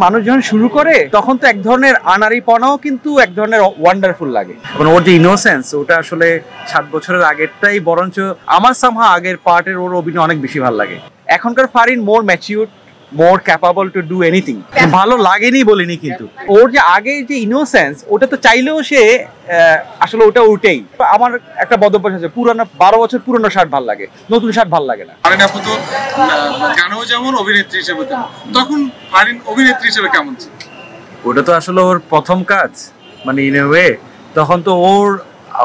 মানুষ যখন শুরু করে তখন তো এক ধরনের আনাড়িপনাও কিন্তু এক ধরনের ওয়ান্ডারফুল লাগে। মানে ওর যে ইনোসেন্স ওটা আসলে 7 বছরের আগেরটাই বরঞ্চ আমার সামহা আগের পার্টের ওর অভিনয় অনেক বেশি ভালো লাগে। এখনকার Farin more mature, more capable to do anything. ভালো লাগেনি বলিনি, কিন্তু ওর যে আগে যে ইনোসেন্স ওটা তো চাইলেও সে আসলে ওটা উঠেই। আমার একটা বদভ্যাস আছে, পুরানো 12 বছর পুরনো শার্ট ভালো লাগে, নতুন শার্ট ভালো লাগে না। ফারিন আপু তো গানেও যেমন অভিনেত্রী হিসেবে তেমন, তখন ফারিন অভিনেত্রী হিসেবে কেমন ছিল? ওটা তো আসলে ওর প্রথম কাজ, মানে ইন এ ওয়ে। তখন তো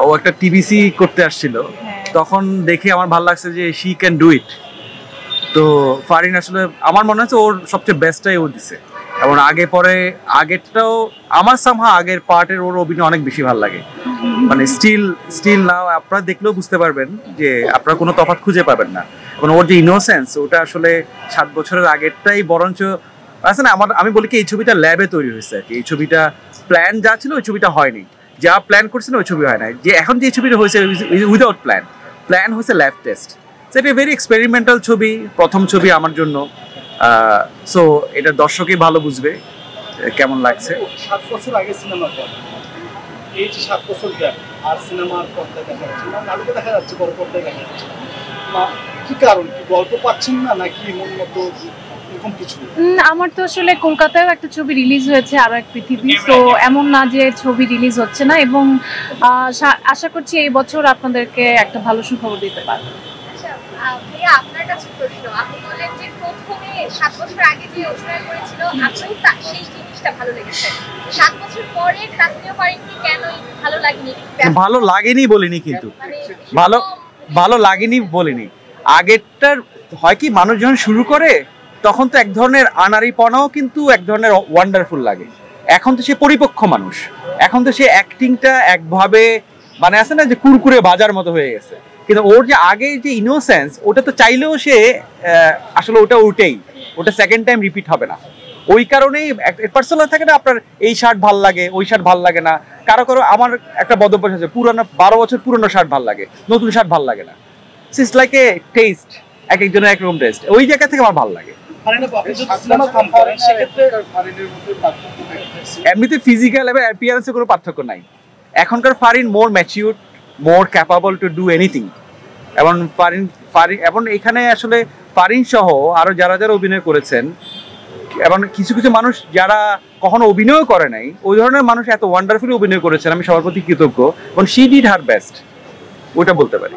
ও একটা টিভিসি করতে আসছিল, তখন দেখে আমার ভালো লাগছে যে শি ক্যান ডু ইট। তো ফারিন আসলে আমার মনে হচ্ছে ওর সবচেয়ে বেস্টটাই ও দিছে, এবং আগে পরে আগেরটাও আমার সামহা আগের পার্টের ওর অভিনয় অনেক বেশি ভালো লাগে। মানে স্টিল নাও আপনারা দেখলেও বুঝতে পারবেন যে আপনারা কোনো তফাৎ খুঁজে পাবেন না। এবং ওর যে ইনোসেন্স ওটা আসলে 7 বছরের আগেরটাই বরঞ্চ আছে না। আমি বলি কি এই ছবিটা ল্যাবে তৈরি হয়েছে আর কি। এই ছবিটা প্ল্যান যা ছিল ওই ছবিটা হয়নি, যা প্ল্যান করছিল ওই ছবি হয় নাই। যে এখন যে ছবিটা হয়েছে উইদাউট প্ল্যান হয়েছে ল্যাব টেস্ট। এটা ভেরি এক্সপেরিমেন্টাল ছবি, প্রথম ছবি আমার জন্য। সো এটা দর্শকই ভালো বুঝবে কেমন লাগছে। 7 বছর আগে সিনেমার পর এই যে 7 বছর গ্যাপ আর সিনেমার পর্দায় দেখা যাচ্ছে না, নাটকে দেখা যাচ্ছে, বড় পর্দায় দেখা যাচ্ছে না, কি কারণ? কি গল্প পাচ্ছেন না নাকি মন মতো এরকম কিছু? আমার তো আসলে কলকাতায়ও একটা ছবি রিলিজ হয়েছে, আরো এক পৃথিবী। তো এমন না যে ছবি রিলিজ হচ্ছে না, এবং আশা করছি এই বছর আপনাদেরকে একটা ভালো সুখবর দিতে পারবো। ভাইয়া আপনার কাছে প্রশ্ন, আপনি বললেন যে প্রথমে 7 বছর আগে যে অভিনয় করেছিল আপনার সেই জিনিসটা ভালো লেগেছে, 7 বছর পরে তাসনিয়া ফারিনকে কেন ভালো লাগেনি? ভালো লাগেনি বলিনি, কিন্তু ভালো লাগেনি বলিনি। আগেরটার হয় কি, মানুষ যখন শুরু করে তখন তো এক ধরনের আনাড়িপনাও কিন্তু এক ধরনের ওয়ান্ডারফুল লাগে। এখন তো সে পরিপক্ক মানুষ, এখন তো সে অ্যাক্টিংটা একভাবে মানে আছে না যে কুরকুরে বাজার মতো হয়ে গেছে। কিন্তু ওর যে আগে যে ইনোসেন্স ওটা তো চাইলেও সে আসলে ওটা উঠেই, ওটা সেকেন্ড টাইম রিপিট হবে না। ওই কারণেই পার্সোনাল থাকে না, আপনার এই শার্ট ভাল লাগে, ওই শার্ট ভাল লাগে না। কারো আমার একটা বদভ্যাস আছে, পুরানো 12 বছর পুরনো শার্ট ভাল লাগে, নতুন শার্ট ভাল লাগে না। ইটস লাইক এ টেস্ট, এক একজনের একরকম টেস্ট। ওই জায়গা থেকে আমার ভালো লাগে। এমনিতে ফিজিক্যাল এবং অ্যাপিয়ারেন্সে কোনো পার্থক্য নাই। এখনকার Farin more mature, more capable to do anything. এবং এবং এখানে আসলে ফারিন সহ আরো যারা অভিনয় করেছেন, এবং কিছু মানুষ যারা কখনো অভিনয় করে নাই, ওই ধরনের মানুষ এত ওয়ান্ডারফুলি অভিনয় করেছেন, আমি সবার প্রতি কৃতজ্ঞ। এবং শি ডিড হার বেস্ট, ওটা বলতে পারি।